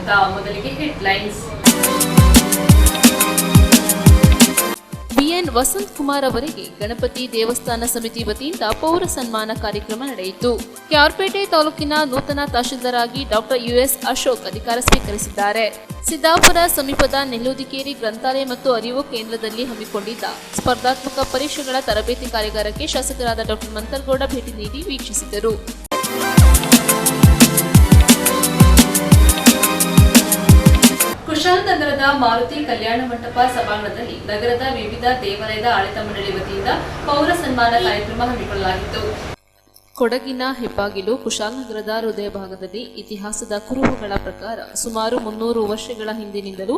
ಸ್ವಾಗತ. ಮೊದಲಿಗೆ headlines. B N Vasant Kumar ಅವರಿಗೆ ಗಣಪತಿ ದೇವಸ್ಥಾನ ಸಮಿತಿ ವತಿಯಿಂದ ಪೌರ ಸನ್ಮಾನ ಕಾರ್ಯಕ್ರಮ ನಡೆಯಿತು. ಕ್ಯಾರ್ಪೇಟೆ ತಾಲೂಕಿನ ನೂತನ ತಹಶೀಲ್ದಾರ್ ಆಗಿ ಡಾಕ್ಟರ್ ಯುಎಸ್ ಅಶೋಕ್ ಅಧಿಕಾರ ಸ್ವೀಕರಿಸಿದ್ದಾರೆ. ಸಿದ್ದಾಪುರ ಸಮೀಪದ ನೆಲ್ಲೂದಿಕೇರಿ ಗ್ರಂಥಾಲಯ ಮತ್ತು ಅರಿವು ಕೇಂದ್ರದಲ್ಲಿ ಹಮ್ಮಿಕೊಂಡಿದ್ದ ಸ್ಪರ್ಧಾತ್ಮಕ ಪರೀಕ್ಷೆಗಳ ತರಬೇತಿ ಕಾರ್ಯಾಗಾರಕ್ಕೆ ಶಾಸಕರಾದ ಡಾಕ್ಟರ್ ಮಂತರ್ಗೌಡ ಭೇಟಿ ನೀಡಿ ವೀಕ್ಷಿಸಿದರು. ಕುಶಾಲನಗರದ ಮಾರುತಿ ಕಲ್ಯಾಣ ಮಂಟಪ ಸಭಾಂಗಣದಲ್ಲಿ ನಗರದ ವಿವಿಧ ದೇವಾಲಯದ ಆಡಳಿತ ಮಂಡಳಿ ವತಿಯಿಂದ ಪೌರ ಸನ್ಮಾನ ಕಾರ್ಯಕ್ರಮ ಹಮ್ಮಿಕೊಳ್ಳಲಾಗಿತ್ತು. ಕೊಡಗಿನ ಹೆಬ್ಬಾಗಿಲು ಕುಶಾಲನಗರದ ಹೃದಯ ಭಾಗದಲ್ಲಿ ಇತಿಹಾಸದ ಕುರುಹುಗಳ ಪ್ರಕಾರ ಸುಮಾರು 300 ವರ್ಷಗಳ ಹಿಂದಿನಿಂದಲೂ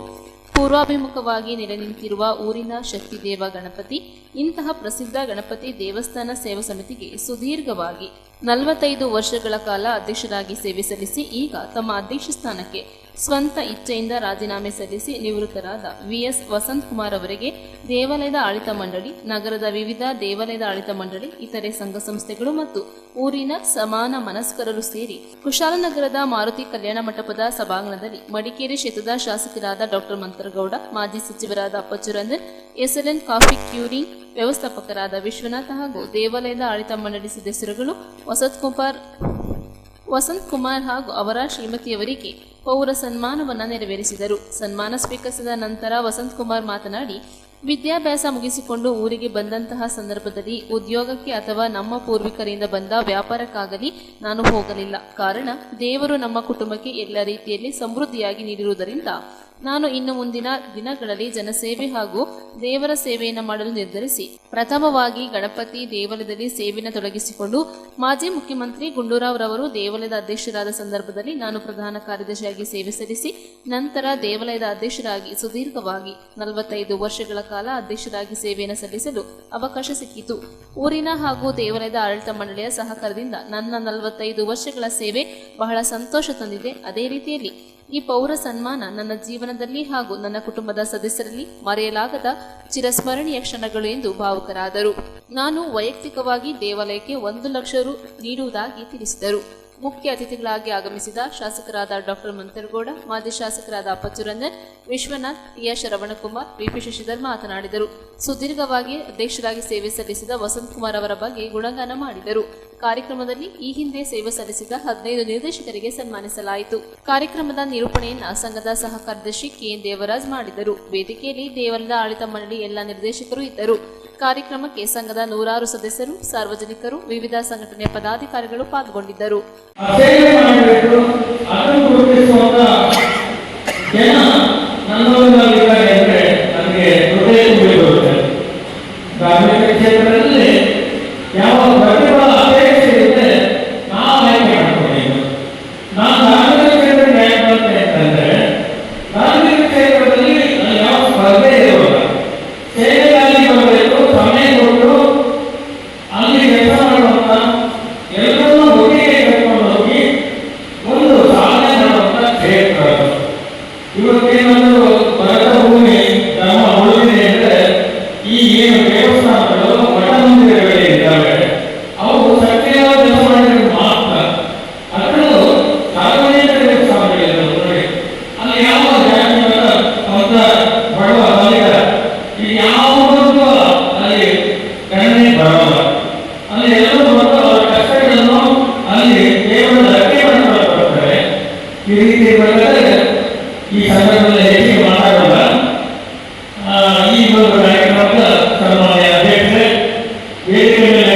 ಪೂರ್ವಾಭಿಮುಖವಾಗಿ ನೆಲೆ ನಿಂತಿರುವ ಊರಿನ ಶಕ್ತಿದೇವ ಗಣಪತಿ. ಇಂತಹ ಪ್ರಸಿದ್ಧ ಗಣಪತಿ ದೇವಸ್ಥಾನ ಸೇವಾ ಸಮಿತಿಗೆ ಸುದೀರ್ಘವಾಗಿ 45 ವರ್ಷಗಳ ಕಾಲ ಅಧ್ಯಕ್ಷರಾಗಿ ಸೇವೆ ಸಲ್ಲಿಸಿ ಈಗ ತಮ್ಮ ಅಧ್ಯಕ್ಷ ಸ್ಥಾನಕ್ಕೆ ಸ್ವಂತ ಇಚ್ಛೆಯಿಂದ ರಾಜೀನಾಮೆ ಸಲ್ಲಿಸಿ ನಿವೃತ್ತರಾದ ವಿಎಸ್ ವಸಂತ್ ಕುಮಾರ್ ಅವರಿಗೆ ದೇವಾಲಯದ ಆಡಳಿತ ಮಂಡಳಿ, ನಗರದ ವಿವಿಧ ದೇವಾಲಯದ ಆಡಳಿತ ಮಂಡಳಿ, ಇತರೆ ಸಂಘ ಸಂಸ್ಥೆಗಳು ಮತ್ತು ಊರಿನ ಸಮಾನ ಮನಸ್ಕರರು ಸೇರಿ ಕುಶಾಲನಗರದ ಮಾರುತಿ ಕಲ್ಯಾಣ ಮಂಟಪದ ಸಭಾಂಗಣದಲ್ಲಿ ಮಡಿಕೇರಿ ಕ್ಷೇತ್ರದ ಶಾಸಕರಾದ ಡಾಕ್ಟರ್ ಮಂತರ್ಗೌಡ, ಮಾಜಿ ಸಚಿವರಾದ Appachu Ranjan, SLN coffee curing ವ್ಯವಸ್ಥಾಪಕರಾದ Vishwanath ಹಾಗೂ ದೇವಾಲಯದ ಆಡಳಿತ ಮಂಡಳಿ ಸದಸ್ಯರುಗಳು ವಸಂತ್ ಕುಮಾರ್ ಹಾಗೂ ಅವರ ಶ್ರೀಮತಿಯವರಿಗೆ ಪೌರ ಸನ್ಮಾನವನ್ನು ನೆರವೇರಿಸಿದರು. ಸನ್ಮಾನ ಸ್ವೀಕರಿಸಿದ ನಂತರ ವಸಂತ್ ಕುಮಾರ್ ಮಾತನಾಡಿ, ವಿದ್ಯಾಭ್ಯಾಸ ಮುಗಿಸಿಕೊಂಡು ಊರಿಗೆ ಬಂದಂತಹ ಸಂದರ್ಭದಲ್ಲಿ ಉದ್ಯೋಗಕ್ಕೆ ಅಥವಾ ನಮ್ಮ ಪೂರ್ವಿಕರಿಂದ ಬಂದ ವ್ಯಾಪಾರಕ್ಕಾಗಲಿ ನಾನು ಹೋಗಲಿಲ್ಲ. ಕಾರಣ ದೇವರು ನಮ್ಮ ಕುಟುಂಬಕ್ಕೆ ಎಲ್ಲ ರೀತಿಯಲ್ಲಿ ಸಮೃದ್ಧಿಯಾಗಿ ನೀಡಿರುವುದರಿಂದ ನಾನು ಇನ್ನು ಮುಂದಿನ ದಿನಗಳಲ್ಲಿ ಜನಸೇವೆ ಹಾಗೂ ದೇವರ ಸೇವೆಯನ್ನು ಮಾಡಲು ನಿರ್ಧರಿಸಿ ಪ್ರಥಮವಾಗಿ ಗಣಪತಿ ದೇವಾಲಯದಲ್ಲಿ ಸೇವೆಯನ್ನು ತೊಡಗಿಸಿಕೊಂಡು ಮಾಜಿ ಮುಖ್ಯಮಂತ್ರಿ ಗುಂಡೂರಾವ್ ರವರು ದೇವಾಲಯದ ಅಧ್ಯಕ್ಷರಾದ ಸಂದರ್ಭದಲ್ಲಿ ನಾನು ಪ್ರಧಾನ ಕಾರ್ಯದರ್ಶಿಯಾಗಿ ಸೇವೆ ಸಲ್ಲಿಸಿ ನಂತರ ದೇವಾಲಯದ ಅಧ್ಯಕ್ಷರಾಗಿ ಸುದೀರ್ಘವಾಗಿ 45 ವರ್ಷಗಳ ಕಾಲ ಅಧ್ಯಕ್ಷರಾಗಿ ಸೇವೆಯನ್ನು ಸಲ್ಲಿಸಲು ಅವಕಾಶ ಸಿಕ್ಕಿತು. ಊರಿನ ಹಾಗೂ ದೇವಾಲಯದ ಆಡಳಿತ ಮಂಡಳಿಯ ಸಹಕಾರದಿಂದ ನನ್ನ 45 ವರ್ಷಗಳ ಸೇವೆ ಬಹಳ ಸಂತೋಷ ತಂದಿದೆ. ಅದೇ ರೀತಿಯಲ್ಲಿ ಈ ಪೌರ ಸನ್ಮಾನ ನನ್ನ ಜೀವನದಲ್ಲಿ ಹಾಗೂ ನನ್ನ ಕುಟುಂಬದ ಸದಸ್ಯರಲ್ಲಿ ಮರೆಯಲಾಗದ ಚಿರಸ್ಮರಣೀಯ ಕ್ಷಣಗಳು ಎಂದು ಭಾವುಕರಾದರು. ನಾನು ವೈಯಕ್ತಿಕವಾಗಿ ದೇವಾಲಯಕ್ಕೆ 1 ಲಕ್ಷ ರು ನೀಡುವುದಾಗಿ ತಿಳಿಸಿದರು. ಮುಖ್ಯ ಅತಿಥಿಗಳಾಗಿ ಆಗಮಿಸಿದ ಶಾಸಕರಾದ ಡಾಕ್ಟರ್ ಮಂತರ್ಗೌಡ, ಮಾಜಿ ಶಾಸಕರಾದ ಅಪ್ಪಚ್ಚುರಂಜನ್, ವಿಶ್ವನಾಥ್, ಟಿಆರ್ ಶರವಣಕುಮಾರ್, ವಿಪಿ ಶಶಿಧರ್ ಮಾತನಾಡಿದರು. ಸುದೀರ್ಘವಾಗಿ ಅಧ್ಯಕ್ಷರಾಗಿ ಸೇವೆ ಸಲ್ಲಿಸಿದ ವಸಂತ್ ಕುಮಾರ್ ಅವರ ಬಗ್ಗೆ ಗುಣಗಾನ ಮಾಡಿದರು. ಕಾರ್ಯಕ್ರಮದಲ್ಲಿ ಈ ಹಿಂದೆ ಸೇವೆ ಸಲ್ಲಿಸಿದ 15 ನಿರ್ದೇಶಕರಿಗೆ ಸನ್ಮಾನಿಸಲಾಯಿತು. ಕಾರ್ಯಕ್ರಮದ ನಿರೂಪಣೆಯನ್ನು ಸಂಘದ ಸಹ ಕಾರ್ಯದರ್ಶಿ ಕೆಎನ್ ದೇವರಾಜ್ ಮಾಡಿದರು. ವೇದಿಕೆಯಲ್ಲಿ ದೇವಾಲಯದ ಆಡಳಿತ ಮಂಡಳಿ ಎಲ್ಲ ನಿರ್ದೇಶಕರು ಇದ್ದರು. ಕಾರ್ಯಕ್ರಮಕ್ಕೆ ಸಂಘದ 100 ಸದಸ್ಯರು, ಸಾರ್ವಜನಿಕರು, ವಿವಿಧ ಸಂಘಟನೆಯ ಪದಾಧಿಕಾರಿಗಳು ಪಾಲ್ಗೊಂಡಿದ್ದರು. ಈ ಸಂದರ್ಭದಲ್ಲಿ ಹೆಚ್ಚಿಗೆ ಮಾತಾಡೋಣ. ಈ ಒಂದು ಕಾರ್ಯಕ್ರಮದ ಸನ್ಮಾನ್ಯ ಅಧ್ಯಕ್ಷರೇ, ವೇದಿಕೆ ಮೇಲೆ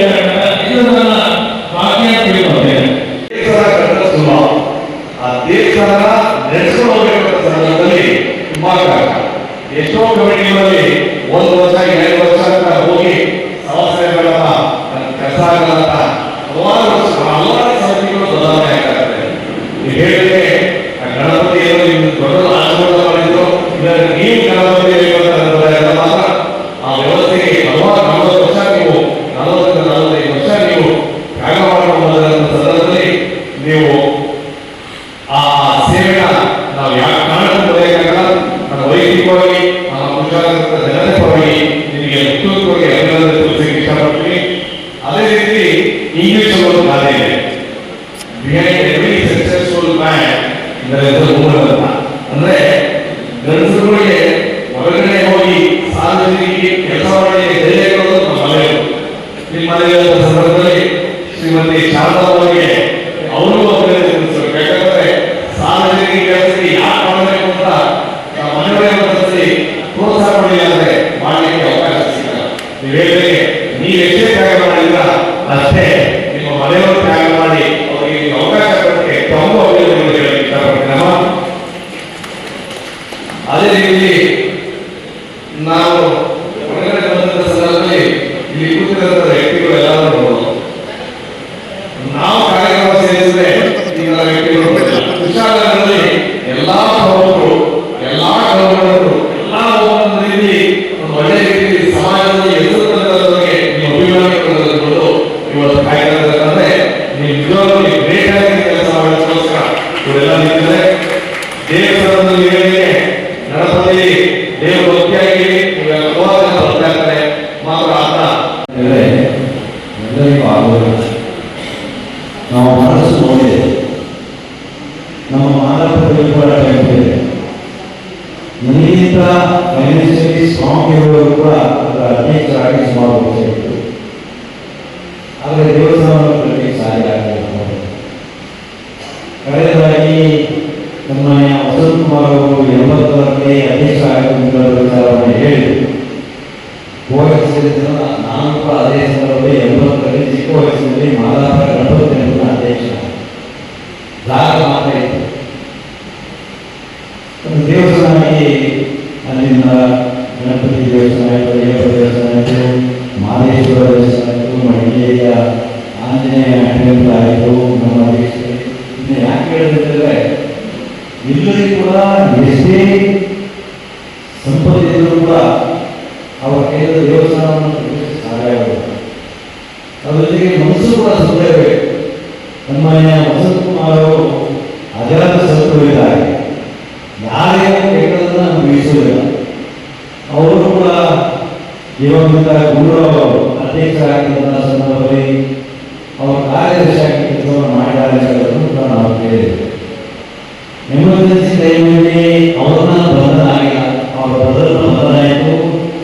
ಇದನ್ನ ಭಾಗ್ಯ ತಿಳಿದುಕೊಂಡೇನೆ. ಆ ದೇಶನ ನಡೆಸ್ಕೊಂಡು ಹೋಗಬೇಕಾದ ಸಂದರ್ಭದಲ್ಲಿ ತುಂಬಾ ಎಷ್ಟೋ ಕಮಿಟಿಗಳಲ್ಲಿ 1 ವರ್ಷ 2 ವರ್ಷ ಅಂತ ಹೋಗಿ ಸಮಸ್ಯೆಗಳನ್ನ ಕೆಲಸ ಆಗಲ್ಲ. ಹಲವಾರು ಸಮಿತಿಗಳು ಬದಲಾವಣೆ ಆಗ್ತದೆ. ನೀವು ಹೇಳಿದ್ರೆ ಗಣಪತಿ ಏನು ದೊಡ್ಡ ಆಶೀರ್ವಾದ ಮಾಡಿದ್ರು, ನೀವು ಗಣಪತಿ ಮಾತ್ರ ಆ ವ್ಯವಸ್ಥೆಗೆ 40 ವರ್ಷ ನೀವು 40-45 ವರ್ಷ ನೀವು ತ್ಯಾಗ ಮಾಡಬಹುದಾದ ಸಂದರ್ಭದಲ್ಲಿ ನೀವು ಆ ಸೇವೆನ ನಾವು ಯಾಕೆ ಕಾರಣಕ್ಕೆ ಬರೆಯಕ್ಕಾಗಲ್ಲ. ನನ್ನ ವೈಯಕ್ತಿಕವಾಗಿ ನಮ್ಮ ಅದೇ ರೀತಿ ನಾವು ಹೊರಗಡೆ ಬಂದಂತ ಸಂದರ್ಭದಲ್ಲಿ ಇಲ್ಲಿ ಕೂತಿರುವಂತ ವ್ಯಕ್ತಿಗಳು ಎಲ್ಲರೂ ನೋಡಬಹುದು. ನಾವು ಕಾರ್ಯಕ್ರಮ ಸೇರಿಸಿದ್ರೆ ಈಗ ವ್ಯಕ್ತಿಗಳು ವಿಶಾಲದಲ್ಲಿ ಎಲ್ಲಾ ಪ್ರಮುಖರು, ಎಲ್ಲಾ ಗೌರವರು, ಎಲ್ಲಾ ಒಂದು ರೀತಿ ಒಂದು ಒಳ್ಳೆ ರೀತಿ ಸಮಾಜದಲ್ಲಿ ಎದುರುತ್ತಂತವರಿಗೆ ನೀವು ಅಭಿಮಾನಿ ಕೊಡೋದು ಇವತ್ತು ಕಾರ್ಯಕ್ರಮದಂದ್ರೆ ನೀವು ನಿಜವಾಗ್ಲೂ ಗ್ರೇಟ್ ಆಗಿ ಕೆಲಸ ಮಾಡೋದಕ್ಕೋಸ್ಕರ ಇವರೆಲ್ಲ ನಿಂತಿದ್ದಾರೆ. ದೇವಸ್ಥಾನದಲ್ಲಿ ಗಣಪತಿ ದೇವ ಭಕ್ತಿಯಾಗಿ ಇವೆಲ್ಲ ಬರ್ತಾ ಇರ್ತಾರೆ ಮಾತ್ರ ಅಂತ ಎಲ್ಲರಿಗೂ ಆಗೋದು. ನಾವು ಮನಸ್ಸು ನೋಡಿದೆ, ನಮ್ಮ ಮಾನವ ಹೋರಾಟ ಇದೆ. ನನಗಿಂತ ಫೈನಾನ್ಷಿಯಲಿ ಸ್ಟ್ರಾಂಗ್ ಇರುವವರು ಕೂಡ ಅದರ ಅಧ್ಯಕ್ಷರಾಗಿ ಸುಮಾರು ವರ್ಷ ಇತ್ತು. ಆದರೆ ದೇವಸ್ಥಾನದಲ್ಲಿ ಸಾಧ್ಯ ಆಗಲಿಲ್ಲ. ಕಳೆದಾಗಿ ನಮ್ಮ ವಸಂತ್ ಕುಮಾರ್ ಅವರು 80ರಲ್ಲಿ ಅಧ್ಯಕ್ಷರಾಗಿ ವಿಚಾರವನ್ನು ಹೇಳಿ ಘೋಷಿಸಿದ ನಾನು ಕೂಡ ಅದೇ ಸಂದರ್ಭದಲ್ಲಿ 80ರಲ್ಲಿ ಚಿಕ್ಕ ವಯಸ್ಸಿನಲ್ಲಿ ಮಾದಾಪ ಗಣಪತಿ ಅಧ್ಯಕ್ಷ ಜಾಗ ಮಾತ್ರ ಇತ್ತು. ದೇವಸ್ಥಾನಕ್ಕೆ ಅಲ್ಲಿಂದ ಗಣಪತಿ ದೇವಸ್ಥಾನ ಆಯಿತು, ಅಯ್ಯಪ್ಪ ದೇವಸ್ಥಾನ ಆಯಿತು, ಮಹದೇಶ್ವರ ದೇವಸ್ಥಾನ ಆಯಿತು, ಮಡಿಕೇರಿಯ ಆಂಜನೇಯ ಟೆಂಪಲ್ ಆಯಿತು. ನಮ್ಮ ದೇಶದಲ್ಲಿ ಇನ್ನು ಯಾಕೆ ಹೇಳಿದ್ರೆ ಎಲ್ಲರಿಗೂ ಕೂಡ ಎಷ್ಟೇ ಸಂಪತ್ತಿದ್ದರೂ ಕೂಡ ಅವರ ಕೈಯಲ್ಲಿ ದೇವಸ್ಥಾನವನ್ನು ಸಾಗಾಗಬೇಕು. ಅದ್ರ ಜೊತೆಗೆ ಮನಸ್ಸು ಕೂಡ ಸುಂದರಬೇಕು. ನಮ್ಮನೆಯ ವಸಂತ್ ಕುಮಾರ್ ಅವರು ಅಜಾತ ಶತ್ರುವಿದ್ದಾರೆ, ಯಾರೇನು ಕೆಟ್ಟದನ್ನು ನಾವು ಬೀಸುವುದಿಲ್ಲ. ಅವರು ಕೂಡ ದಿವಂಗತ ಗುರುರಾವ್ ಅವರು ಅಧ್ಯಕ್ಷರಾಗಿದ್ದ ಸಂದರ್ಭದಲ್ಲಿ ಅವರು ಕಾರ್ಯದರ್ಶಿಯಾಗಿ ಕೆಲಸವನ್ನು ಮಾಡಿದ್ದಾರೆ ಕೂಡ ನಾವು ಕೇಳಿದ್ದೇವೆ. ಎಮರ್ಜೆನ್ಸಿ ಟೈಮಲ್ಲಿ ಅವ್ರನ್ನ ಬಂಧನ ಆಗಿಲ್ಲ, ಅವರ ಬದಲು ಬಂಧನ ಆಯಿತು,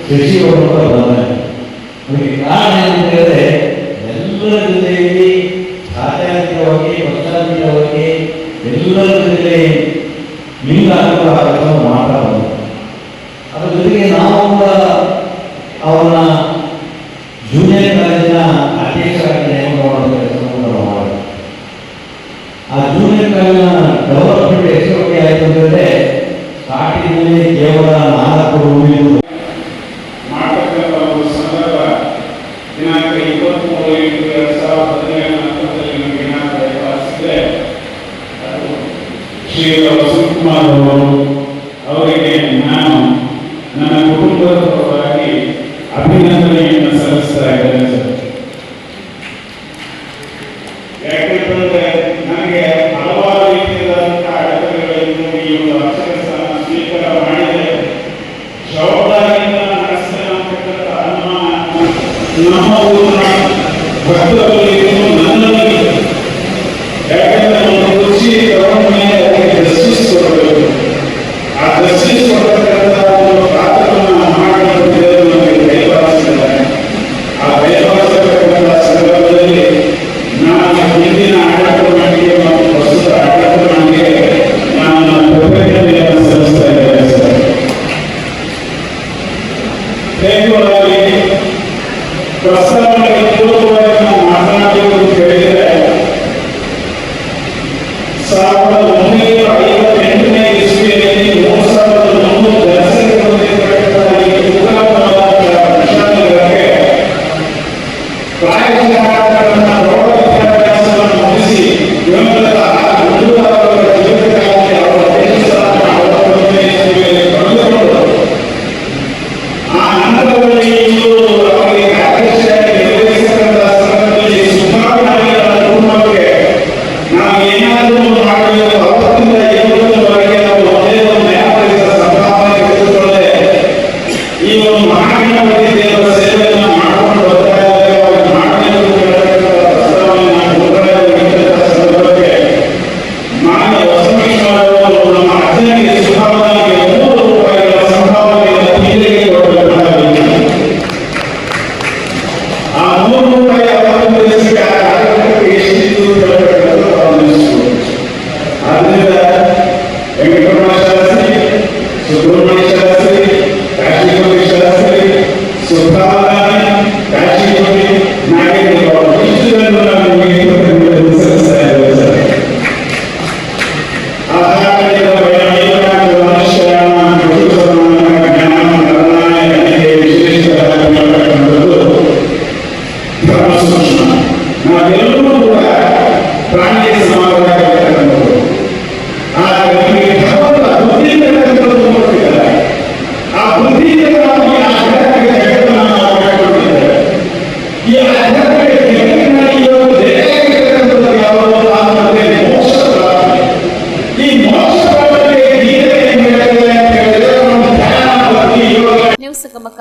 ಕೃಷಿ ಅವರು ಕೂಡ ಬಂಧನ ಆಯಿತು. ಅದಕ್ಕೆ ಕಾರಣ ಏನಂತ ಹೇಳಿದ್ರೆ ಎಲ್ಲರ ಜೊತೆಯಲ್ಲಿ ಜಾತ್ಯಾತೀತವಾಗಿ ಪಕ್ಷಾತೀತವಾಗಿ ಎಲ್ಲರ ಜೊತೆಗೆ ಲಿಂಗ ಕೆಲಸವನ್ನು ಮಾಡ್ತಾ ಬಂದ. ಅದರ ಜೊತೆಗೆ ನಾವು ಕೂಡ ಅವರ ಜೂನಿಯರ್ ಕಾಲೇಜಿನ ಅಧ್ಯಕ್ಷರಾಗಿ ನೇಮಕ ಮಾಡುವ ಕೆಲಸವನ್ನು ನಾವು ಮಾಡಿದ್ವಿ. ಆ ಜೂನಿಯರ್ ಕಾಲೇಜಿನ ಡೆವಲಪ್ಮೆಂಟ್ ಎಷ್ಟೊಂದು ಆಯಿತು ಅಂತಂದರೆ ಸ್ಟಾರ್ಟಿಂಗ್ನಲ್ಲಿ ಕೇವಲ 4 ರೂಮಿಗಳು ಮಾಡತಕ್ಕಂಥ ಒಂದು ಸಂದರ್ಭ ದಿನಾಂಕ 23/8/2017 ನಮಗೆ ಏನಾದರೂ ಏರ್ಪಡಿಸಿದ್ರೆ ಅದು ಶ್ರೀಯುತ ವಸಂತ್ ಕುಮಾರ್ ಅವರು ಅವರಿಗೆ ನಾನು ನನ್ನ ಕುಟುಂಬದ ಪರವಾಗಿ ಅಭಿನಂದನೆಯನ್ನು ಸಲ್ಲಿಸ್ತಾ ಇದ್ದೇನೆ ಸರ್. ಯಾಕೆಂತಂದ್ರೆ ನನಗೆ ಹಲವಾರು ರೀತಿಯಾದಂತಹ ಅಡೆತಡೆಗಳಿಂದ ಈ ಒಂದು ಅಕ್ಷರ ಸ್ಥಾನ ಸ್ವೀಕಾರ ಮಾಡಿದೆ, ಜವಾಬ್ದಾರಿಯಿಂದ ನಡೆಸ್ತೇನೆ ಅಂತಕ್ಕಂಥ ಅನುಮಾನ ನಮ್ಮ ಊರಿನ ಭಕ್ತರಲ್ಲಿ ನನ್ನಲ್ಲಿ. ಯಾಕೆಂದ್ರೆ ಒಂದು ಕೃಷಿ ತಗೊಂಡ ಮೇಲೆ ಅದಕ್ಕೆ ಜಸ್ಟಿಸ್ ಕೊಡಬೇಕು. ಆ ಜಸ್ಟಿಸ್ ಕೊಡತಕ್ಕಂಥ ಒಂದು ಪಾತ್ರವನ್ನು ಮಾಡಬೇಕು ನಮಗೆ ಕೈವಾರಿಸಿದ್ದಾರೆ. ಆ ಕೈವಾರಿಸತಕ್ಕಂಥ ಸಂದರ್ಭದಲ್ಲಿ ನಾನು ಹಿಂದಿನ ಆಡಳಿತ ಮಂಡಳಿಗೆ ಮತ್ತು ಪ್ರಸ್ತುತ ಆಡಳಿತ ಮಂಡಳಿಗೆ ನಾನು ಕೃತಜ್ಞತೆಯನ್ನು ಸಲ್ಲಿಸ್ತಾ ಇದ್ದೇನೆ ಸರ್. ಹೇಗುವಾಗಿ ಪ್ರಸ್ತಾವನೆಗೆ ಪೂರ್ವಕವಾಗಿ ನಾವು ಮಾತನಾಡಿ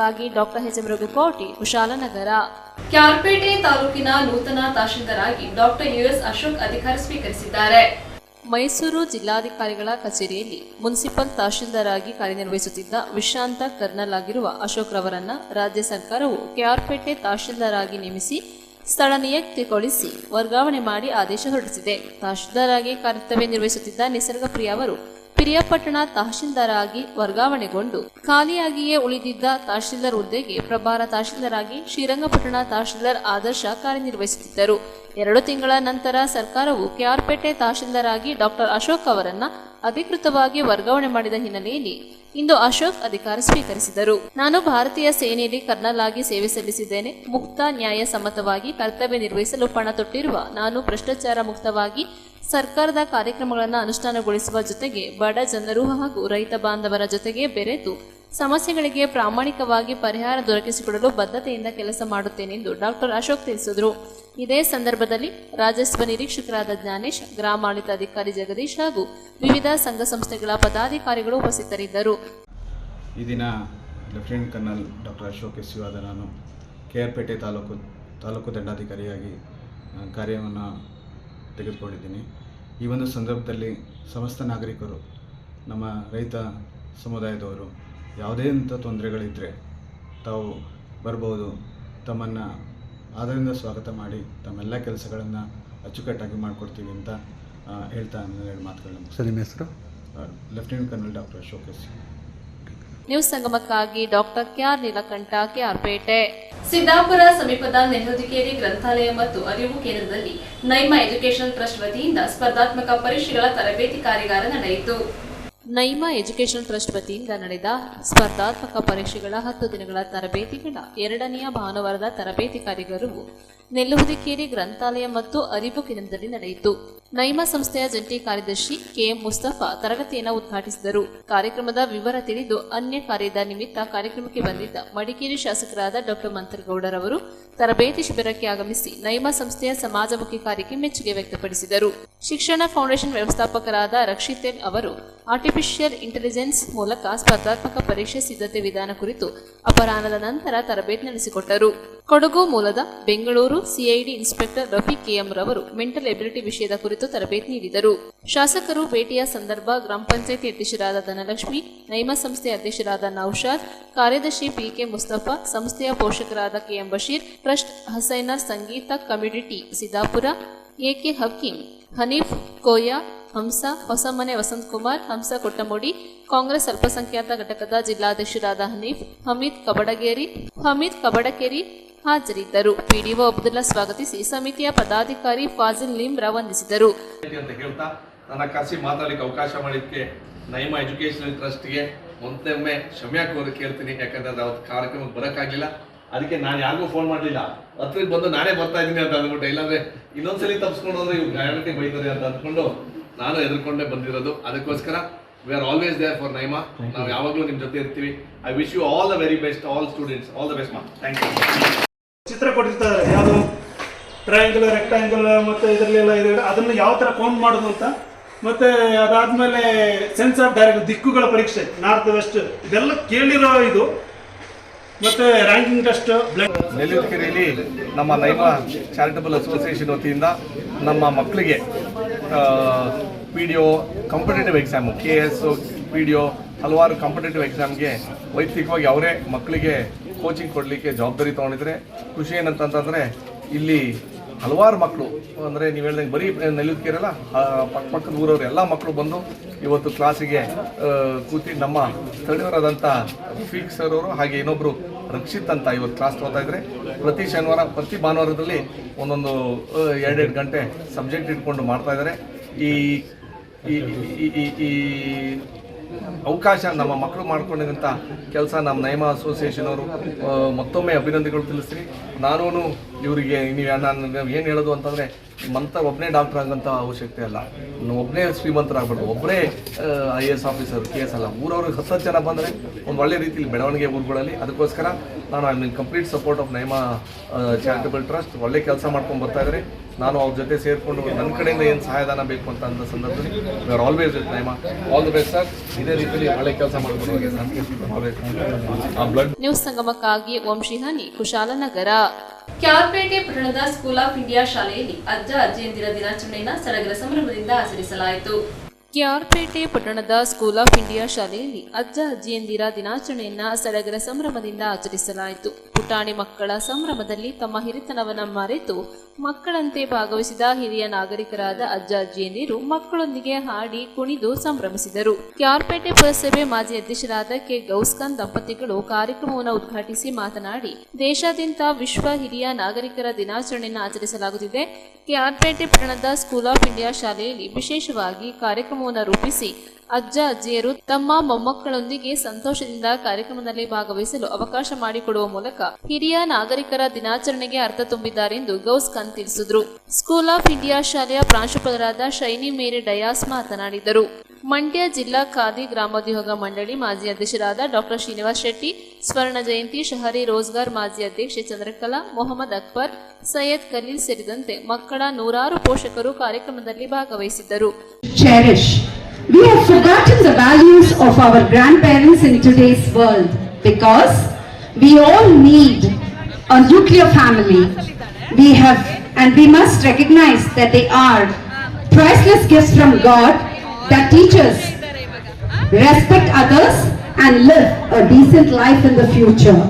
ಸಂಗಮಕ್ಕಾಗಿ ಡಾಕ್ಟರ್ ಎಚ್ ಎಂ ರಘುಕೋಟಿ, ಕುಶಾಲನಗರ. ಕ್ಯಾರ್ಪೇಟೆ ತಾಲೂಕಿನ ನೂತನ ತಹಶೀಲ್ದಾರಾಗಿ ಡಾಕ್ಟರ್ ಯುಎಸ್ ಅಶೋಕ್ ಅಧಿಕಾರ ಸ್ವೀಕರಿಸಿದ್ದಾರೆ. ಮೈಸೂರು ಜಿಲ್ಲಾಧಿಕಾರಿಗಳ ಕಚೇರಿಯಲ್ಲಿ ಮುನ್ಸಿಪಲ್ ತಹಶೀಲ್ದಾರ್ ಆಗಿ ಕಾರ್ಯನಿರ್ವಹಿಸುತ್ತಿದ್ದ ವಿಶ್ರಾಂತ ಕರ್ನಲ್ ಆಗಿರುವ ಅಶೋಕ್ ರವರನ್ನ ರಾಜ್ಯ ಸರ್ಕಾರವು ಕೆಆರ್ಪೇಟೆ ತಹಶೀಲ್ದಾರ್ ಆಗಿ ನೇಮಿಸಿ ಸ್ಥಳ ನಿಯುಕ್ತಿಗೊಳಿಸಿ ವರ್ಗಾವಣೆ ಮಾಡಿ ಆದೇಶ ಹೊರಡಿಸಿದೆ. ತಹಶೀಲ್ದಾರ್ ಆಗಿ ಕರ್ತವ್ಯ ನಿರ್ವಹಿಸುತ್ತಿದ್ದ ನಿಸರ್ಗಪ್ರಿಯ ಅವರು ಪಿರಿಯಾಪಟ್ಟಣ ತಹಶೀಲ್ದಾರ್ ಆಗಿ ವರ್ಗಾವಣೆಗೊಂಡು ಖಾಲಿಯಾಗಿಯೇ ಉಳಿದಿದ್ದ ತಹಶೀಲ್ದಾರ್ ಹುದ್ದೆಗೆ ಪ್ರಭಾರ ತಹಶೀಲ್ದಾರ್ ಆಗಿ ಶ್ರೀರಂಗಪಟ್ಟಣ ತಹಶೀಲ್ದಾರ್ ಆದರ್ಶ ಕಾರ್ಯನಿರ್ವಹಿಸುತ್ತಿದ್ದರು. 2 ತಿಂಗಳ ನಂತರ ಸರ್ಕಾರವು ಕೆಆರ್ಪೇಟೆ ತಹಶೀಲ್ದಾರ್ ಆಗಿ ಡಾಕ್ಟರ್ ಅಶೋಕ್ ಅವರನ್ನ ಅಧಿಕೃತವಾಗಿ ವರ್ಗಾವಣೆ ಮಾಡಿದ ಹಿನ್ನೆಲೆಯಲ್ಲಿ ಇಂದು ಅಶೋಕ್ ಅಧಿಕಾರ ಸ್ವೀಕರಿಸಿದರು. ನಾನು ಭಾರತೀಯ ಸೇನೆಯಲ್ಲಿ ಕರ್ನಲ್ ಆಗಿ ಸೇವೆ ಸಲ್ಲಿಸಿದ್ದೇನೆ. ಮುಕ್ತ, ನ್ಯಾಯ ಸಮ್ಮತವಾಗಿ ಕರ್ತವ್ಯ ನಿರ್ವಹಿಸಲು ಪಣ ತೊಟ್ಟಿರುವ ನಾನು ಭ್ರಷ್ಟಾಚಾರ ಮುಕ್ತವಾಗಿ ಸರ್ಕಾರದ ಕಾರ್ಯಕ್ರಮಗಳನ್ನು ಅನುಷ್ಠಾನಗೊಳಿಸುವ ಜೊತೆಗೆ ಬಡ ಜನರು ಹಾಗೂ ರೈತ ಬಾಂಧವರ ಜೊತೆಗೆ ಬೆರೆತು ಸಮಸ್ಯೆಗಳಿಗೆ ಪ್ರಾಮಾಣಿಕವಾಗಿ ಪರಿಹಾರ ದೊರಕಿಸಿಕೊಡಲು ಬದ್ಧತೆಯಿಂದ ಕೆಲಸ ಮಾಡುತ್ತೇನೆಂದು ಡಾಕ್ಟರ್ ಅಶೋಕ್ ತಿಳಿಸಿದರು. ಇದೇ ಸಂದರ್ಭದಲ್ಲಿ ರಾಜಸ್ವ ನಿರೀಕ್ಷಕರಾದ ಜ್ಞಾನೇಶ್, ಗ್ರಾಮಾಡಳಿತ ಅಧಿಕಾರಿ ಜಗದೀಶ್ ಹಾಗೂ ವಿವಿಧ ಸಂಘ ಸಂಸ್ಥೆಗಳ ಪದಾಧಿಕಾರಿಗಳು ಉಪಸ್ಥಿತರಿದ್ದರು. ಈ ದಿನ lieutenant colonel doctor Ashok S U ಆದ ನಾನು ಕೆಆರ್ಪೇಟೆ ತಾಲೂಕು ದಂಡಾಧಿಕಾರಿಯಾಗಿ ಕಾರ್ಯವನ್ನು ತೆಗೆದುಕೊಂಡಿದ್ದೀನಿ. ಈ ಒಂದು ಸಂದರ್ಭದಲ್ಲಿ ಸಮಸ್ತ ನಾಗರಿಕರು, ನಮ್ಮ ರೈತ ಸಮುದಾಯದವರು ಯಾವುದೇ ಅಂಥ ತೊಂದರೆಗಳಿದ್ದರೆ ತಾವು ಬರ್ಬೋದು. ತಮ್ಮನ್ನು ಆದರಿಂದ ಸ್ವಾಗತ ಮಾಡಿ ತಮ್ಮೆಲ್ಲ ಕೆಲಸಗಳನ್ನು ಅಚ್ಚುಕಟ್ಟಾಗಿ ಮಾಡಿಕೊಡ್ತೀವಿ ಅಂತ ಹೇಳ್ತಾ ನನ್ನ 2 ಮಾತುಗಳನ್ನು. ಸರ್, ನಿಮ್ಮ ಹೆಸರು? Lieutenant colonel doctor Ashok S. News ಸಂಗಮಕ್ಕಾಗಿ doctor K R Neelakantha, KR Pete. Siddapura ಸಮೀಪದ ನೆಹರುದಿಕೇರಿ ಗ್ರಂಥಾಲಯ ಮತ್ತು ಅರಿವು ಕೇಂದ್ರದಲ್ಲಿ ನೈಮಾ ಎಜುಕೇಷನಲ್ ಟ್ರಸ್ಟ್ ವತಿಯಿಂದ ಸ್ಪರ್ಧಾತ್ಮಕ ಪರೀಕ್ಷೆಗಳ ತರಬೇತಿ ಕಾರ್ಯಾಗಾರ ನಡೆಯಿತು. ನೈಮಾ ಎಜುಕೇಷನಲ್ ಟ್ರಸ್ಟ್ ವತಿಯಿಂದ ನಡೆದ ಸ್ಪರ್ಧಾತ್ಮಕ ಪರೀಕ್ಷೆಗಳ 10 ದಿನಗಳ ತರಬೇತಿಗಳ 2ನೆಯ ಭಾನುವಾರದ ತರಬೇತಿ ಕಾರ್ಯಾಗಾರವು ನೆಲ್ಲುಹುದಿಕೇರಿ ಗ್ರಂಥಾಲಯ ಮತ್ತು ಅರಿವು ಕೇಂದ್ರದಲ್ಲಿ ನಡೆಯಿತು. ನೈಮಾ ಸಂಸ್ಥೆಯ ಜಂಟಿ ಕಾರ್ಯದರ್ಶಿ ಕೆಎಂ ಮುಸ್ತಫಾ ತರಗತಿಯನ್ನು ಉದ್ಘಾಟಿಸಿದರು. ಕಾರ್ಯಕ್ರಮದ ವಿವರ ತಿಳಿದು ಅನ್ಯ ಕಾರ್ಯದ ನಿಮಿತ್ತ ಕಾರ್ಯಕ್ರಮಕ್ಕೆ ಬಂದಿದ್ದ ಮಡಿಕೇರಿ ಶಾಸಕರಾದ ಡಾಕ್ಟರ್ ಮಂತ್ರಗೌಡರವರು ತರಬೇತಿ ಶಿಬಿರಕ್ಕೆ ಆಗಮಿಸಿ ನೈಮಾ ಸಂಸ್ಥೆಯ ಸಮಾಜಮುಖಿ ಕಾರ್ಯಕ್ಕೆ ಮೆಚ್ಚುಗೆ ವ್ಯಕ್ತಪಡಿಸಿದರು. ಶಿಕ್ಷಣ ಫೌಂಡೇಶನ್ ವ್ಯವಸ್ಥಾಪಕರಾದ ರಕ್ಷಿತೆಲ್ ಅವರು ಆರ್ಟಿಫಿಷಿಯಲ್ ಇಂಟೆಲಿಜೆನ್ಸ್ ಮೂಲಕ ಸ್ಪರ್ಧಾತ್ಮಕ ಪರೀಕ್ಷೆ ಸಿದ್ಧತೆ ವಿಧಾನ ಕುರಿತು ಅಪರಾಹ್ನದ ನಂತರ ತರಬೇತಿ ನಡೆಸಿಕೊಟ್ಟರು. ಕೊಡಗು ಮೂಲದ Bengaluru CID inspector Rafiq KM ರವರು ಮೆಂಟಲ್ ಎಬಿಲಿಟಿ ವಿಷಯದ ಕುರಿತು ತರಬೇತಿ ನೀಡಿದರು. ಶಾಸಕರು ಭೇಟಿಯ ಸಂದರ್ಭ ಗ್ರಾಮ ಪಂಚಾಯಿತಿ ಅಧ್ಯಕ್ಷರಾದ ಧನಲಕ್ಷ್ಮಿ, ನೈಮಾ ಸಂಸ್ಥೆಯ ಅಧ್ಯಕ್ಷರಾದ ನೌಶಾದ್, ಕಾರ್ಯದರ್ಶಿ ಪಿಕೆ ಮುಸ್ತಫಾ, ಸಂಸ್ಥೆಯ ಪೋಷಕರಾದ ಕೆಎಂ ಬಶೀರ್, ಟ್ರಸ್ಟ್ ಹಸೈನರ್ ಸಂಗೀತ ಕಮ್ಯುನಿಟಿ ಸಿದ್ದಾಪುರ, ಎಕೆ ಹಕೀಂ, ಹನೀಫ್ ಕೋಯಾ, ಹಂಸ ಹೊಸಮನೆ, ವಸಂತಕುಮಾರ್, ಹಂಸ ಕೊಟ್ಟಮುಡಿ, ಕಾಂಗ್ರೆಸ್ ಅಲ್ಪಸಂಖ್ಯಾತ ಘಟಕದ ಜಿಲ್ಲಾಧ್ಯಕ್ಷರಾದ ಹನೀಫ್, ಹಮೀದ್ ಕಬಡಕೇರಿ ಹಾಜರಿದ್ದರು. ಪಿಡಿಒ ಅಬ್ದುಲ್ಲಾ ಸ್ವಾಗತಿಸಿ ಸಮಿತಿಯ ಪದಾಧಿಕಾರಿ ಫಾಜಿಲ್ ಲಿಮ್ರಾ ವಂದಿಸಿದರು. ಅಂತ ಹೇಳ್ತಾ ನನ್ನ ಕರೆಸಿ ಮಾತಾಡಲಿಕ್ಕೆ ಅವಕಾಶ ಮಾಡಿದ್ದಕ್ಕೆ ನೈಮಾ ಎಜುಕೇಷನಲ್ ಟ್ರಸ್ಟ್ಗೆ ಮೊದಲೊಮ್ಮೆ ಕ್ಷಮೆ ಕೇಳ್ತೀನಿ. ಯಾಕಂದ್ರೆ ಅದು ಅವತ್ತು ಕಾರ್ಯಕ್ರಮಕ್ಕೆ ಬರೋಕ್ಕಾಗಲಿಲ್ಲ. ಅದಕ್ಕೆ ನಾನು ಯಾರಿಗೂ ಫೋನ್ ಮಾಡಲಿಲ್ಲ, ಹತ್ರಕ್ಕೆ ಬಂದು ನಾನೇ ಬರ್ತಾ ಇದ್ದೀನಿ ಅಂತ ಅಂದ್ಬಿಟ್ಟೆ. ಇಲ್ಲಾಂದ್ರೆ ಇನ್ನೊಂದ್ಸಲಿ ತಪ್ಪಿಸ್ಕೊಂಡು ಹೋದ್ರೆ ಇವ್ರು ಗ್ಯಾರಂಟಿ ಬೈತಾರೆ ಅಂತ ಅಂದ್ಕೊಂಡು ನಾನು ಎದುರ್ಕೊಂಡೇ ಬಂದಿರೋದು. ಅದಕ್ಕೋಸ್ಕರ we are always there for Naima. ನಾವು ಯಾವಾಗಲೂ ನಿಮ್ಮ ಜೊತೆ ಇರ್ತೀವಿ. I wish you all the very best, all students, all the best ma. Thank you. ಚಿತ್ರ ಕೊಟ್ಟಿರ್ತಾರೆ, ಯಾವುದು ಟ್ರಯಾಂಗಲ್, ರೆಕ್ಟಾಂಗಲ್ ಮತ್ತು ಇದರಲ್ಲೆಲ್ಲ ಇದೆ, ಅದನ್ನು ಯಾವ ಥರ ಕೌಂಟ್ ಮಾಡೋದು ಅಂತ. ಮತ್ತು ಅದಾದಮೇಲೆ ಸೆನ್ಸ್ ಆಫ್ ಡೈರೆಕ್ಷನ್, ದಿಕ್ಕುಗಳ ಪರೀಕ್ಷೆ, ನಾರ್ತ್ ವೆಸ್ಟ್, ಇದೆಲ್ಲ ಕೇಳಿರೋ ಇದು. ಮತ್ತು ರ್ಯಾಂಕಿಂಗ್ ಟೆಸ್ಟ್. ನೆಲ್ಲೂರಿಕೆರೆಯಲ್ಲಿ ನಮ್ಮ ನೈಮಾ ಚಾರಿಟಬಲ್ ಅಸೋಸಿಯೇಷನ್ ವತಿಯಿಂದ ನಮ್ಮ ಮಕ್ಕಳಿಗೆ PDO competitive exam, KS, PDO ಹಲವಾರು ಕಾಂಪಿಟೇಟಿವ್ ಎಕ್ಸಾಮ್ಗೆ ವೈಯಕ್ತಿಕವಾಗಿ ಅವರೇ ಮಕ್ಕಳಿಗೆ ಕೋಚಿಂಗ್ ಕೊಡಲಿಕ್ಕೆ ಜವಾಬ್ದಾರಿ ತೊಗೊಂಡಿದ್ರೆ ಖುಷಿ ಏನಂತಂತಂದರೆ ಇಲ್ಲಿ ಹಲವಾರು ಮಕ್ಕಳು, ಅಂದರೆ ನೀವು ಹೇಳ್ದಂಗೆ ಬರೀ ನೆಲ್ಲೂರಿಕೆರೆಲ್ಲ ಪಕ್ಕದ ಊರವರು ಎಲ್ಲ ಮಕ್ಕಳು ಬಂದು ಇವತ್ತು ಕ್ಲಾಸಿಗೆ ಕೂತಿ ನಮ್ಮ ಸ್ಥಳೀಯರಾದಂಥ ರಫೀಕ್ ಸರ್ ಅವರು ಹಾಗೆ ಇನ್ನೊಬ್ಬರು ರಕ್ಷಿತ್ ಅಂತ ಇವತ್ತು ಕ್ಲಾಸ್ ತೊಗೊತಾ ಇದ್ದಾರೆ. ಪ್ರತಿ ಭಾನುವಾರದಲ್ಲಿ ಒಂದೊಂದು 2-2 ಗಂಟೆ ಸಬ್ಜೆಕ್ಟ್ ಇಟ್ಕೊಂಡು ಮಾಡ್ತಾ ಇದ್ದಾರೆ. ಈ ಅವಕಾಶ ನಮ್ಮ ಮಕ್ಕಳು ಮಾಡ್ಕೊಂಡಿದ್ದಂಥ ಕೆಲಸ ನಮ್ಮ ನೈಮಾ ಅಸೋಸಿಯೇಷನ್ ಅವರು ಮತ್ತೊಮ್ಮೆ ಅಭಿನಂದನೆಗಳು ತಿಳಿಸ್ತೀನಿ. ನಾನು ಇವರಿಗೆ ನಾನು ಏನು ಹೇಳೋದು ಅಂತಂದರೆ, ನಿಮ್ಮಂಥ ಒಬ್ಬನೇ ಡಾಕ್ಟರ್ ಆಗೋಂಥ ಅವಶ್ಯಕತೆ ಅಲ್ಲ, ಒಬ್ಬನೇ ಶ್ರೀಮಂತರಾಗ್ಬಾರ್ದು, ಒಬ್ಬರೇ IAS ಆಫೀಸರ್, KS ಅಲ್ಲ, ಊರವ್ರಿಗೆ 10 ಜನ ಬಂದರೆ ಒಂದು ಒಳ್ಳೆ ರೀತಿಯಲ್ಲಿ ಬೆಳವಣಿಗೆ ಊರುಗಳಲ್ಲಿ. ಅದಕ್ಕೋಸ್ಕರ ನಾನು complete support of Naima charitable trust. ಒಳ್ಳೆ ಕೆಲಸ ಮಾಡ್ಕೊಂಡು ಬರ್ತಾ ಇದ್ದಾರೆ. ನಾನು ಅವ್ರ ಜೊತೆ ಸೇರಿಕೊಂಡು ನನ್ನ ಕಡೆಯಿಂದ ಏನು ಸಹಾಯಧನ ಬೇಕು ಅಂತ ಅಂದ ಸಂದರ್ಭದಲ್ಲಿ V are always with ನೈಮಾ. All the best sir. ಇದೇ ರೀತಿಯಲ್ಲಿ ಒಳ್ಳೆ ಕೆಲಸ ಮಾಡ್ಕೊಂಡು ಹೋಗಿ ಸರ್. Blood news ಸಂಗಮಕ್ಕಾಗಿ ವಂಶಿಹಾನಿ, Kushalnagar. ಕ್ಯಾರ್ಪೇಟೆ ಪಟ್ಟಣದ ಸ್ಕೂಲ್ ಆಫ್ ಇಂಡಿಯಾ ಶಾಲೆಯಲ್ಲಿ ಅಜ್ಜ ಅಜ್ಜಿಯಂದಿರ ದಿನಾಚರಣೆಯನ್ನು ಸಡಗರ ಸಂಭ್ರಮದಿಂದ ಆಚರಿಸಲಾಯಿತು. ಕ್ಯಾರ್ಪೇಟೆ ಪಟ್ಟಣದ ಸ್ಕೂಲ್ ಆಫ್ ಇಂಡಿಯಾ ಶಾಲೆಯಲ್ಲಿ ಅಜ್ಜ ಅಜ್ಜಿಯಂದಿರ ದಿನಾಚರಣೆಯನ್ನ ಸಡಗರ ಸಂಭ್ರಮದಿಂದ ಆಚರಿಸಲಾಯಿತು. ಪುಟಾಣಿ ಮಕ್ಕಳ ಸಂಭ್ರಮದಲ್ಲಿ ತಮ್ಮ ಹಿರಿತನವನ್ನು ಮರೆತು ಮಕ್ಕಳಂತೆ ಭಾಗವಹಿಸಿದ ಹಿರಿಯ ನಾಗರಿಕರಾದ ಅಜ್ಜ ಅಜ್ಜಿಯಂದಿರು ಮಕ್ಕಳೊಂದಿಗೆ ಹಾಡಿ ಕುಣಿದು ಸಂಭ್ರಮಿಸಿದರು. ಕ್ಯಾರ್ಪೇಟೆ ಪುರಸಭೆ ಮಾಜಿ ಅಧ್ಯಕ್ಷರಾದ ಕೆ ಗೌಸ್ಖಾನ್ ದಂಪತಿಗಳು ಕಾರ್ಯಕ್ರಮವನ್ನು ಉದ್ಘಾಟಿಸಿ ಮಾತನಾಡಿ, ದೇಶಾದ್ಯಂತ ವಿಶ್ವ ಹಿರಿಯ ನಾಗರಿಕರ ದಿನಾಚರಣೆಯನ್ನು ಆಚರಿಸಲಾಗುತ್ತಿದೆ. ಕ್ಯಾರ್ಪೇಟೆ ಪಟ್ಟಣದ ಸ್ಕೂಲ್ ಆಫ್ ಇಂಡಿಯಾ ಶಾಲೆಯಲ್ಲಿ ವಿಶೇಷವಾಗಿ ಕಾರ್ಯಕ್ರಮವನ್ನು ರೂಪಿಸಿ ಅಜ್ಜ ಅಜ್ಜಿಯರು ತಮ್ಮ ಮೊಮ್ಮಕ್ಕಳೊಂದಿಗೆ ಸಂತೋಷದಿಂದ ಕಾರ್ಯಕ್ರಮದಲ್ಲಿ ಭಾಗವಹಿಸಲು ಅವಕಾಶ ಮಾಡಿಕೊಡುವ ಮೂಲಕ ಹಿರಿಯ ನಾಗರಿಕರ ದಿನಾಚರಣೆಗೆ ಅರ್ಥ ತುಂಬಿದ್ದಾರೆಂದು ಗೌಸ್ಖಾನ್ ತಿಳಿಸಿದರು. ಸ್ಕೂಲ್ ಆಫ್ ಇಂಡಿಯಾ ಶಾಲೆಯ ಪ್ರಾಂಶುಪಾಲರಾದ ಶೈನಿ ಮೇರಿ ಡಯಾಸ್ ಮಾತನಾಡಿದರು. ಮಂಡ್ಯ ಜಿಲ್ಲಾ ಖಾದಿ ಗ್ರಾಮೋದ್ಯೋಗ ಮಂಡಳಿ ಮಾಜಿ ಅಧ್ಯಕ್ಷರಾದ ಡಾಕ್ಟರ್ ಶ್ರೀನಿವಾಸ್ ಶೆಟ್ಟಿ, ಸ್ವರ್ಣ ಜಯಂತಿ ಶಹರಿ ರೋಜ್ಗಾರ್ ಮಾಜಿ ಅಧ್ಯಕ್ಷೆ ಚಂದ್ರಕಲಾ, ಮೊಹಮ್ಮದ್ ಅಕ್ಬರ್, ಸೈಯದ್ ಖಲೀಲ್ ಸೇರಿದಂತೆ ಮಕ್ಕಳ ನೂರಾರು ಪೋಷಕರು ಕಾರ್ಯಕ್ರಮದಲ್ಲಿ ಭಾಗವಹಿಸಿದ್ದರು. We have forgotten the values of our grandparents in today's world because we all need a nuclear family. We must recognize that they are priceless gifts from God that teach us, respect others and live a decent life in the future.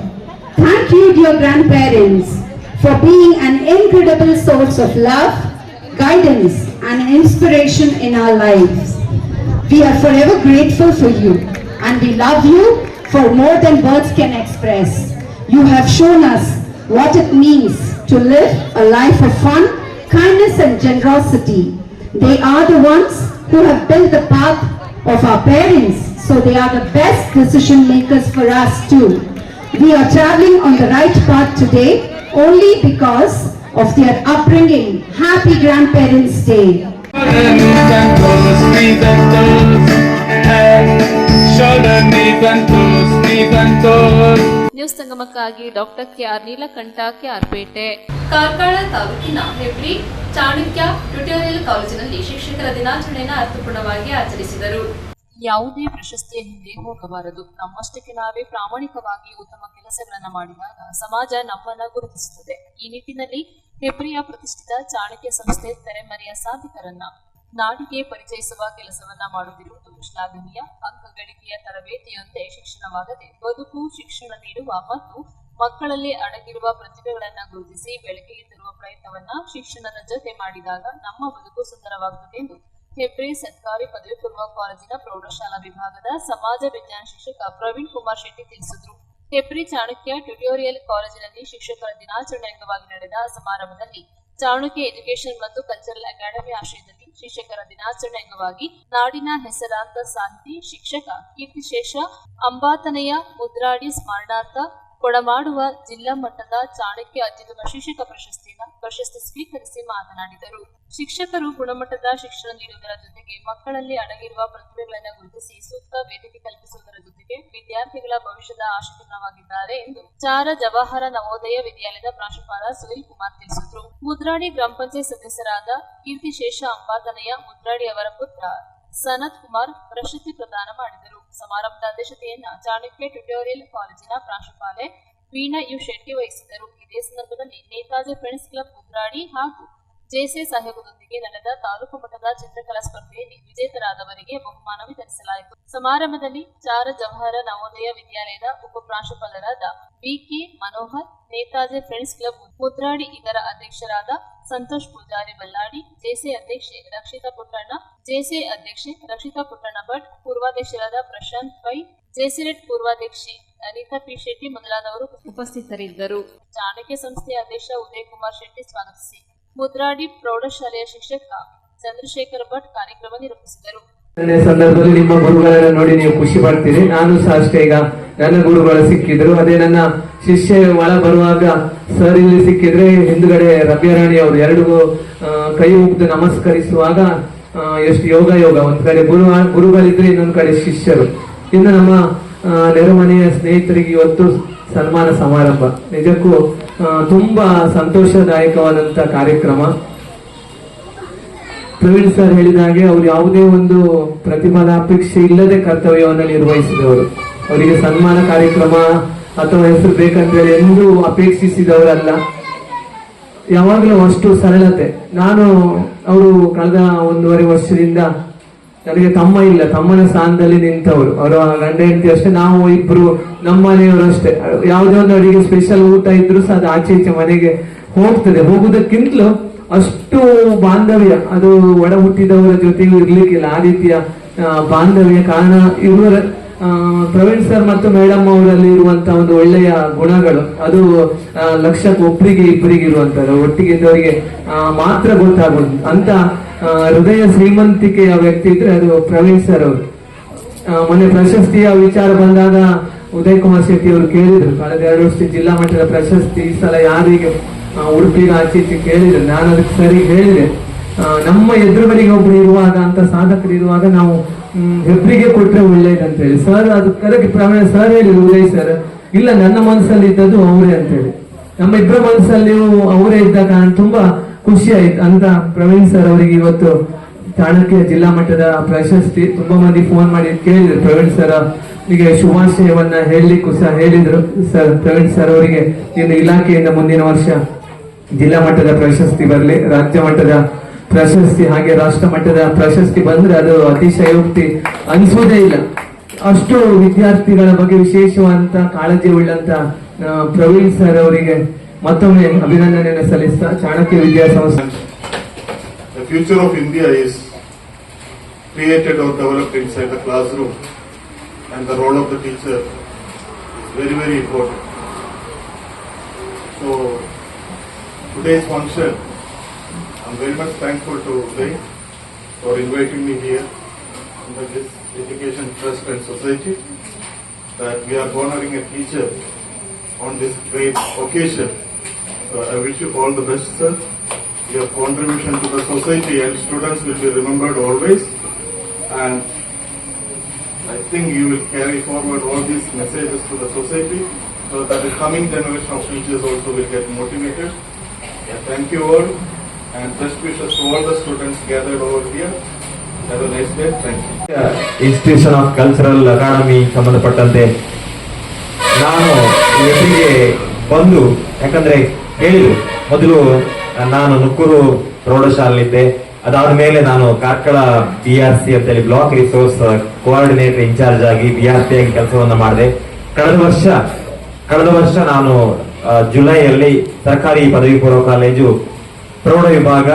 Thank you, dear grandparents, for being an incredible source of love, guidance and inspiration in our lives. We are forever grateful for you and we love you for more than words can express. You have shown us what it means to live a life of fun, kindness and generosity. They are the ones who have built the path of our parents, so they are the best decision makers for us too. We are traveling on the right path today only because of their upbringing. Happy Grandparents' Day. News ಸಂಗಮಕ್ಕಾಗಿ doctor K R Neelakantha, ಕ್ಯಾರ್ಪೇಟೆ. Karkala ತಾಲೂಕಿನ Hebri Chanakya tutorial ಕಾಲೇಜಿನಲ್ಲಿ ಶಿಕ್ಷಕರ ದಿನಾಚರಣೆಯನ್ನು ಅರ್ಥಪೂರ್ಣವಾಗಿ ಆಚರಿಸಿದರು. ಯಾವುದೇ ಪ್ರಶಸ್ತಿಯ ಹಿಂದೆ ಹೋಗಬಾರದು. ನಮ್ಮಷ್ಟಕ್ಕೆ ನಾವೇ ಪ್ರಾಮಾಣಿಕವಾಗಿ ಉತ್ತಮ ಕೆಲಸಗಳನ್ನು ಮಾಡಿದಾಗ ಸಮಾಜ ನಮ್ಮನ್ನ ಗುರುತಿಸುತ್ತದೆ. ಈ ನಿಟ್ಟಿನಲ್ಲಿ ಹೆಬ್ರಿಯ ಪ್ರತಿಷ್ಠಿತ ಚಾಣಕ್ಯ ಸಂಸ್ಥೆ ತೆರೆಮರೆಯ ಸಾಧಕರನ್ನ ನಾಡಿಗೆ ಪರಿಚಯಿಸುವ ಕೆಲಸವನ್ನ ಮಾಡುತ್ತಿರುವುದು ಶ್ಲಾಘನೀಯ. ಅಂಕ ಗಳಿಕೆಯ ತರಬೇತಿಯೊಂದೇ ಶಿಕ್ಷಣವಾಗದೆ ಬದುಕು ಶಿಕ್ಷಣ ನೀಡುವ ಮತ್ತು ಮಕ್ಕಳಲ್ಲಿ ಅಡಗಿರುವ ಪ್ರತಿಭೆಗಳನ್ನ ಗುರುತಿಸಿ ಬೆಳಕಿಗೆ ತರುವ ಪ್ರಯತ್ನವನ್ನ ಶಿಕ್ಷಣದ ಜೊತೆ ಮಾಡಿದಾಗ ನಮ್ಮ ಬದುಕು ಸುಂದರವಾಗುತ್ತದೆ ಎಂದು ಹೆಬ್ರಿ ಸರ್ಕಾರಿ ಪದವಿ ಪೂರ್ವ ಕಾಲೇಜಿನ ಪ್ರೌಢಶಾಲಾ ವಿಭಾಗದ ಸಮಾಜ ವಿಜ್ಞಾನ ಶಿಕ್ಷಕ ಪ್ರವೀಣ್ ಕುಮಾರ್ ಶೆಟ್ಟಿ ತಿಳಿಸಿದರು. ಹೆಬ್ರಿ ಚಾಣಕ್ಯ ಟ್ಯುಟೋರಿಯಲ್ ಕಾಲೇಜಿನಲ್ಲಿ ಶಿಕ್ಷಕರ ದಿನಾಚರಣೆ ಅಂಗವಾಗಿ ನಡೆದ ಸಮಾರಂಭದಲ್ಲಿ ಚಾಣಕ್ಯ ಎಜುಕೇಶನ್ ಮತ್ತು ಕಲ್ಚರಲ್ ಅಕಾಡೆಮಿ ಆಶ್ರಯದಲ್ಲಿ ಶಿಕ್ಷಕರ ದಿನಾಚರಣೆ ಅಂಗವಾಗಿ ನಾಡಿನ ಹೆಸರಾಂತ ಸಾಹಿತಿ ಶಿಕ್ಷಕ ಕೀರ್ತಿಶೇಷ ಅಂಬಾತನೆಯ ಮುದ್ರಾಡಿ ಸ್ಮರಣಾರ್ಥ ಕೊಡಮಾಡುವ ಜಿಲ್ಲಾ ಮಟ್ಟದ ಚಾಣಕ್ಯ ಅತ್ಯುತ್ತಮ ಶಿಕ್ಷಕ ಪ್ರಶಸ್ತಿ ಸ್ವೀಕರಿಸಿ ಮಾತನಾಡಿದರು. ಶಿಕ್ಷಕರು ಗುಣಮಟ್ಟದ ಶಿಕ್ಷಣ ನೀಡುವುದರ ಜೊತೆಗೆ ಮಕ್ಕಳಲ್ಲಿ ಅಡಗಿರುವ ಪ್ರತಿಭೆಗಳನ್ನು ಗುರುತಿಸಿ ಸೂಕ್ತ ವೇದಿಕೆ ಕಲ್ಪಿಸುವುದರ ಜೊತೆಗೆ ವಿದ್ಯಾರ್ಥಿಗಳ ಭವಿಷ್ಯದ ಆಶಾಕಿರಣವಾಗಿದ್ದಾರೆ ಎಂದು ಚಾರ ಜವಾಹರ ನವೋದಯ ವಿದ್ಯಾಲಯದ ಪ್ರಾಂಶುಪಾಲ ಸುನಿಲ್ ಕುಮಾರ್ ತಿಳಿಸಿದರು. ಮುದ್ರಾಡಿ ಗ್ರಾಮ ಪಂಚಾಯತ್ ಸದಸ್ಯರಾದ ಕೀರ್ತಿಶೇಷ ಅಂಬಾತನೆಯ ಮುದ್ರಾಡಿ ಅವರ ಪುತ್ರ ಸನತ್ ಕುಮಾರ್ ಪ್ರಶಸ್ತಿ ಪ್ರದಾನ ಮಾಡಿದರು. ಸಮಾರಂಭದ ಅಧ್ಯಕ್ಷತೆಯನ್ನ ಚಾಣಕ್ಯ ಟ್ಯುಟೋರಿಯಲ್ ಕಾಲೇಜಿನ ಪ್ರಾಂಶುಪಾಲೆ ವೀಣಾ ಯು ಶೆಟ್ಟಿ ವಹಿಸಿದ್ದರು. ಇದೇ ಸಂದರ್ಭದಲ್ಲಿ ನೇತಾಜಿ ಫ್ರೆಂಡ್ಸ್ ಕ್ಲಬ್ ಮುದ್ರಾಡಿ ಹಾಗೂ ಜೆಸಿ ಸಹಯೋಗದೊಂದಿಗೆ ನಡೆದ ತಾಲೂಕು ಮಟ್ಟದ ಚಿತ್ರಕಲಾ ಸ್ಪರ್ಧೆಯಲ್ಲಿ ವಿಜೇತರಾದವರಿಗೆ ಬಹುಮಾನ ವಿತರಿಸಲಾಯಿತು. ಸಮಾರಂಭದಲ್ಲಿ ಚಾರ ಜವಾಹರ ನವೋದಯ ವಿದ್ಯಾಲಯದ ಉಪ ಪ್ರಾಂಶುಪಾಲರಾದ BK Manohar, Netaji friends club Mudradi ಇದರ ಅಧ್ಯಕ್ಷರಾದ ಸಂತೋಷ್ ಪೂಜಾರಿ ಬಲ್ಲಾಡಿ, ಜೆಸಿ ಅಧ್ಯಕ್ಷೆ ರಕ್ಷಿತಾ ಪುಟ್ಟಣ್ಣ ಭಟ್, ಪೂರ್ವಾಧ್ಯಕ್ಷರಾದ ಪ್ರಶಾಂತ್ ಪೈ, ಜೆಸಿನೆಟ್ ಪೂರ್ವಾಧ್ಯಕ್ಷೆ ಅನಿತಾ ಪಿ ಶೆಟ್ಟಿ ಮೊದಲಾದವರು ಉಪಸ್ಥಿತರಿದ್ದರು. ಚಾಣಕ್ಯ ಸಂಸ್ಥೆಯ ಅಧ್ಯಕ್ಷ ಉದಯ್ ಕುಮಾರ್ ಶೆಟ್ಟಿ ಸ್ವಾಗತಿಸಿ ಮುದ್ರಾಡಿ ಪ್ರೌಢಶಾಲೆಯ ಶಿಕ್ಷಕ ಚಂದ್ರಶೇಖರ್ ಭಟ್ ಕಾರ್ಯಕ್ರಮ ನಿರೂಪಿಸಿದರು. ಸಂದರ್ಭದಲ್ಲಿ ನಿಮ್ಮ ಗುರುಗಳನ್ನ ನೋಡಿ ನೀವು ಖುಷಿ ಪಡ್ತೀರಿ. ನಾನು ಸಹ ಅಷ್ಟೇ, ಈಗ ನನ್ನ ಗುರುಗಳು ಸಿಕ್ಕಿದ್ರು. ಅದೇ ನನ್ನ ಶಿಷ್ಯ ಒಳ ಬರುವಾಗ ಸರ್ ಇಲ್ಲಿ ಸಿಕ್ಕಿದ್ರೆ ಹಿಂದುಗಡೆ ರಮ್ಯಾರಾಣಿ ಅವರು ಎರಡಿಗೂ ಕೈ ಮುಗ್ದು ನಮಸ್ಕರಿಸುವಾಗ ಎಷ್ಟು ಯೋಗ ಒಂದ್ ಕಡೆ ಗುರುಗಳಿದ್ರೆ ಇನ್ನೊಂದ್ ಕಡೆ ಶಿಷ್ಯರು. ಇನ್ನು ನಮ್ಮ ನೆರೆಮನೆಯ ಸ್ನೇಹಿತರಿಗೆ ಇವತ್ತು ಸನ್ಮಾನ ಸಮಾರಂಭ ನಿಜಕ್ಕೂ ತುಂಬಾ ಸಂತೋಷದಾಯಕವಾದಂತ ಕಾರ್ಯಕ್ರಮ. ಪ್ರವೀಣ್ ಸರ್ ಹೇಳಿದ ಹಾಗೆ ಅವ್ರು ಯಾವುದೇ ಒಂದು ಪ್ರತಿಫಲಾಪೇಕ್ಷೆ ಇಲ್ಲದೆ ಕರ್ತವ್ಯವನ್ನು ನಿರ್ವಹಿಸಿದವರು. ಅವರಿಗೆ ಸನ್ಮಾನ ಕಾರ್ಯಕ್ರಮ ಅಥವಾ ಹೆಸರು ಬೇಕಂತೇಳಿ ಎಂದೂ ಅಪೇಕ್ಷಿಸಿದವರಲ್ಲ. ಯಾವಾಗಲೂ ಅಷ್ಟು ಸರಳತೆ. ನಾನು ಅವರು ಕಳೆದ 1.5 ವರ್ಷದಿಂದ ನನಗೆ ತಮ್ಮ ಇಲ್ಲ, ತಮ್ಮನ ಸ್ಥಾನದಲ್ಲಿ ನಿಂತವರು. ಅವರ ಗಂಡ ಹೆಂಡತಿ ಅಷ್ಟೇ, ನಾವು ಇಬ್ರು, ನಮ್ಮ ಮನೆಯವರು ಅಷ್ಟೇ. ಯಾವುದೇ ಒಂದು ಅಡಿಗೆ ಸ್ಪೆಷಲ್ ಊಟ ಇದ್ರು ಸಹ ಅದು ಆಚೆ ಈಚೆ ಮನೆಗೆ ಹೋಗ್ತದೆ. ಹೋಗುವುದಕ್ಕಿಂತಲೂ ಅಷ್ಟು ಬಾಂಧವ್ಯ, ಅದು ಒಡ ಹುಟ್ಟಿದವರ ಜೊತೆಗೂ ಇರ್ಲಿಕ್ಕಿಲ್ಲ. ಆ ರೀತಿಯ ಬಾಂಧವ್ಯ ಕಾರಣ ಇವರ ಪ್ರವೀಣ್ ಸರ್ ಮತ್ತು ಮೇಡಮ್ ಅವರಲ್ಲಿ ಇರುವಂತಹ ಒಂದು ಒಳ್ಳೆಯ ಗುಣಗಳು, ಅದು ಲಕ್ಷಕ್ಕೆ ಒಬ್ಬರಿಗೆ ಇಬ್ಬರಿಗೆ ಇರುವಂತದ್ದು, ಒಟ್ಟಿಗೆ ಇದ್ದವರಿಗೆ ಮಾತ್ರ ಗೊತ್ತಾಗೋದು ಅಂತ ಹೃದಯ ಶ್ರೀಮಂತಿಕೆಯ ವ್ಯಕ್ತಿ ಇದ್ರೆ ಅದು ಪ್ರವೀಣ್ ಸರ್ ಅವರು. ಮೊನ್ನೆ ಪ್ರಶಸ್ತಿಯ ವಿಚಾರ ಬಂದಾಗ ಉದಯ್ ಕುಮಾರ್ ಶೆಟ್ಟಿ ಅವರು ಕೇಳಿದ್ರು, ಕಳೆದ 2 ವರ್ಷ ಜಿಲ್ಲಾ ಮಟ್ಟದ ಪ್ರಶಸ್ತಿ ಈ ಸಲ ಯಾರಿಗೆ ಉಡುಪಿಗೆ ಆಚೆ ಈಚೆ ಕೇಳಿದ್ರು. ನಾನು ಅದಕ್ಕೆ ಸರಿ ಹೇಳಿದೆ, ನಮ್ಮ ಎದುರುಗಡೆಗೆ ಒಬ್ರು ಇರುವಾಗ, ಅಂತ ಸಾಧಕರು ಇರುವಾಗ ನಾವು ಹೆಬ್ರಿಗೆ ಕೊಟ್ರೆ ಒಳ್ಳೇದಂತ ಹೇಳಿ. ಸರ್ ಅದು ಕರೆಕ್ಟ್ ಪ್ರವೀಣ್ ಸರ್ ಹೇಳಿದ್ರು, ಉದಯ್ ಸರ್ ಇಲ್ಲ ನನ್ನ ಮನಸ್ಸಲ್ಲಿ ಇದ್ದದ್ದು ಅವರೇ ಅಂತ ಹೇಳಿ. ನಮ್ಮ ಇಬ್ಬರ ಮನಸ್ಸಲ್ಲಿ ಅವರೇ ಇದ್ದ ಕಾರಣ ತುಂಬಾ ಖುಷಿ ಆಯ್ತು ಅಂತ ಪ್ರವೀಣ್ ಸರ್ ಅವರಿಗೆ ಇವತ್ತು ಚಾಣಕ್ಯ ಜಿಲ್ಲಾ ಮಟ್ಟದ ಪ್ರಶಸ್ತಿ. ತುಂಬಾ ಮಂದಿ ಫೋನ್ ಮಾಡಿ ಕೇಳಿದ್ರು, ಪ್ರವೀಣ್ ಸರ್ ಈಗ ಶುಭಾಶಯವನ್ನ ಹೇಳಲಿಕ್ಕೂ ಸಹ ಹೇಳಿದ್ರು. ಸರ್ ಪ್ರವೀಣ್ ಸರ್ ಅವರಿಗೆ ಇನ್ನು ಇಲಾಖೆಯಿಂದ ಮುಂದಿನ ವರ್ಷ ಜಿಲ್ಲಾ ಮಟ್ಟದ ಪ್ರಶಸ್ತಿ ಬರಲಿ, ರಾಜ್ಯ ಮಟ್ಟದ ಪ್ರಶಸ್ತಿ ಹಾಗೆ ರಾಷ್ಟ್ರ ಮಟ್ಟದ ಪ್ರಶಸ್ತಿ ಬಂದ್ರೆ ಅದು ಅತಿಶಯೋಕ್ತಿ ಅನಿಸೋದೇ ಇಲ್ಲ. ಅಷ್ಟು ವಿದ್ಯಾರ್ಥಿಗಳ ಬಗ್ಗೆ ವಿಶೇಷವಾದಂತ ಕಾಳಜಿ ಉಳ್ಳಂತ ಪ್ರವೀಣ್ ಸರ್ ಅವರಿಗೆ ಮತ್ತೊಮ್ಮೆ ಅಭಿನಂದನೆಯನ್ನು ಸಲ್ಲಿಸ್ತಾ ಚಾಣಕ್ಯ ವಿದ್ಯಾಸಂಸ್ಥೆ. The future of India is created or developed inside the classroom, and the role of the teacher is very, very important. So today's function, I'm very much thankful to Uday for inviting me here under this Education Trust and Society, that we are honoring a teacher on this great occasion. So I wish you all the best, sir. Your contribution to the society and students will be remembered always, and I think you will carry forward all these messages to the society so that the coming generation of teachers also will get motivated. Yeah, thank you all, and best wishes to all the students gathered over here. Have a nice day. Thank you. Institution of cultural academy ಸಂಬಂಧಪಟ್ಟಂತೆ ನಾನು ಇವತ್ತಿಗೆ ಬಂದು, ಯಾಕಂದ್ರೆ ಹೇಳಿದ್ರು ಮೊದಲು ನಾನು ನುಕ್ಕೂರು ಪ್ರೌಢಶಾಲೆಯಿದ್ದೆ, ಅದಾದ ಮೇಲೆ ನಾನು ಕಾರ್ಕಳ BRC ಅಂತೇಳಿ ಬ್ಲಾಕ್ ರಿಸೋರ್ಸ್ ಕೋಆರ್ಡಿನೇಟರ್ ಇನ್ಚಾರ್ಜ್ ಆಗಿ BRC ಆಗಿ ಕೆಲಸವನ್ನ ಮಾಡಿದೆ. ಕಳೆದ ವರ್ಷ ನಾನು ಜುಲೈಯಲ್ಲಿ ಸರ್ಕಾರಿ ಪದವಿ ಪೂರ್ವ ಕಾಲೇಜು ಪ್ರೌಢ ವಿಭಾಗ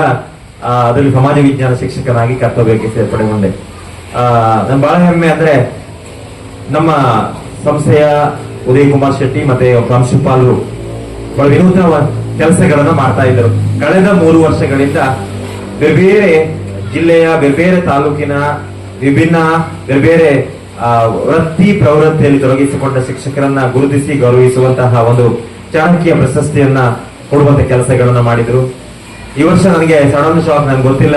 ಅದರಲ್ಲಿ ಸಮಾಜ ವಿಜ್ಞಾನ ಶಿಕ್ಷಕನಾಗಿ ಕರ್ತವ್ಯಕ್ಕೆ ಸೇರ್ಪಡೆಗೊಂಡೆ. ನನ್ ಬಹಳ ಹೆಮ್ಮೆ ಅಂದ್ರೆ ನಮ್ಮ ಸಂಸ್ಥೆಯ ಉದಯ್ ಕುಮಾರ್ ಶೆಟ್ಟಿ ಮತ್ತೆ ಪ್ರಾಂಶುಪಾಲರು ಬಹಳ ವಿನೂತನ ಕೆಲಸಗಳನ್ನ ಮಾಡ್ತಾ ಇದ್ರು. ಕಳೆದ 3 ವರ್ಷಗಳಿಂದ ಬೇರೆ ಜಿಲ್ಲೆಯ ಬೇರೆ ತಾಲೂಕಿನ ವಿಭಿನ್ನ ಬೇರೆ ವೃತ್ತಿ ಪ್ರವೃತ್ತಿಯಲ್ಲಿ ತೊಡಗಿಸಿಕೊಂಡ ಶಿಕ್ಷಕರನ್ನ ಗುರುತಿಸಿ ಗೌರವಿಸುವಂತಹ ಒಂದು ಚಾಣಕ್ಯ ಪ್ರಶಸ್ತಿಯನ್ನ ಕೊಡುವಂತ ಕೆಲಸಗಳನ್ನ ಮಾಡಿದ್ರು. ಈ ವರ್ಷ ನನಗೆ ಸಡನ್ ಶಾಕ್, ನನ್ಗೆ ಗೊತ್ತಿಲ್ಲ.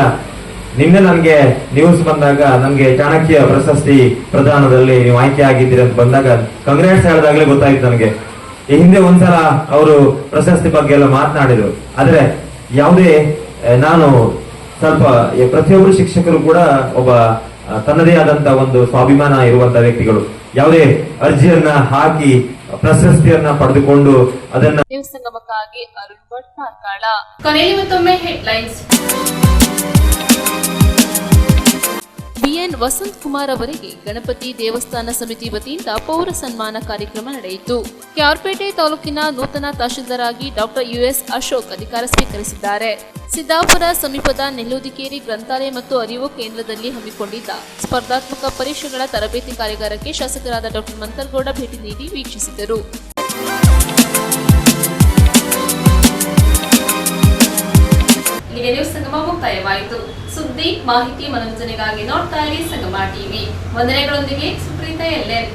ನಿನ್ನೆ ನನಗೆ ನ್ಯೂಸ್ ಬಂದಾಗ ನನ್ಗೆ ಚಾಣಕ್ಯ ಪ್ರಶಸ್ತಿ ಪ್ರದಾನದಲ್ಲಿ ನೀವು ಆಯ್ಕೆ ಆಗಿದ್ದೀರಿ ಅಂತ ಬಂದಾಗ ಕಂಗ್ರಾಟ್ಸ್ ಹೇಳಿದಾಗಲೇ ಗೊತ್ತಾಯ್ತು ನನಗೆ. ಈ ಹಿಂದೆ ಒಂದ್ಸಲ ಅವರು ಪ್ರಶಸ್ತಿ ಬಗ್ಗೆ ಎಲ್ಲ ಮಾತನಾಡಿದ್ರು. ಆದ್ರೆ ಯಾವುದೇ ನಾನು ಸ್ವಲ್ಪ ಪ್ರತಿಯೊಬ್ಬರು ಶಿಕ್ಷಕರು ಕೂಡ ಒಬ್ಬ ತನ್ನದೇ ಆದಂತ ಒಂದು ಸ್ವಾಭಿಮಾನ ಇರುವಂತ ವ್ಯಕ್ತಿಗಳು. ಯಾವುದೇ ಅರ್ಜಿಯನ್ನ ಹಾಕಿ ಪ್ರಶಸ್ತಿಯನ್ನ ಪಡೆದುಕೊಂಡು ಅದನ್ನ ನ್ಯೂಸ್ ಸಂಗಮಕ್ಕಾಗಿ ಅರುಣ್ ಭಟ್ ಕಾರ್ಕಳ. ಕೊನೆಯಲ್ಲಿ ಮತ್ತೊಮ್ಮೆ ಹೆಡ್ಲೈನ್ಸ್. BN ವಸಂತ್ ಕುಮಾರ್ ಅವರಿಗೆ ಗಣಪತಿ ದೇವಸ್ಥಾನ ಸಮಿತಿ ವತಿಯಿಂದ ಪೌರ ಸನ್ಮಾನ ಕಾರ್ಯಕ್ರಮ ನಡೆಯಿತು. ಕ್ಯಾರ್ಪೇಟೆ ತಾಲೂಕಿನ ನೂತನ ತಹಶೀಲ್ದಾರ್ ಆಗಿ ಡಾಕ್ಟರ್ US ಅಶೋಕ್ ಅಧಿಕಾರ ಸ್ವೀಕರಿಸಿದ್ದಾರೆ. ಸಿದ್ದಾಪುರ ಸಮೀಪದ ನೆಲ್ಲೂದಿಕೇರಿ ಗ್ರಂಥಾಲಯ ಮತ್ತು ಅರಿವು ಕೇಂದ್ರದಲ್ಲಿ ಹಮ್ಮಿಕೊಂಡಿದ್ದ ಸ್ಪರ್ಧಾತ್ಮಕ ಪರೀಕ್ಷೆಗಳ ತರಬೇತಿ ಕಾರ್ಯಾಗಾರಕ್ಕೆ ಶಾಸಕರಾದ ಡಾಕ್ಟರ್ ಮಂತರ್ಗೌಡ ಭೇಟಿ ನೀಡಿ ವೀಕ್ಷಿಸಿದರು. ಇಲ್ಲಿಗೆ ನ್ಯೂಸ್ ಸಂಗಮ ಮುಕ್ತಾಯವಾಯಿತು. ಸುದ್ದಿ, ಮಾಹಿತಿ, ಮನೋರಂಜನೆಗಾಗಿ ನೋಡ್ತಾ ಇರಿ ಸಂಗಮ ಟಿವಿ. ವಂದನೆಗಳೊಂದಿಗೆ ಸುಪ್ರೀತಾ ಎಲ್ಲೆನ್.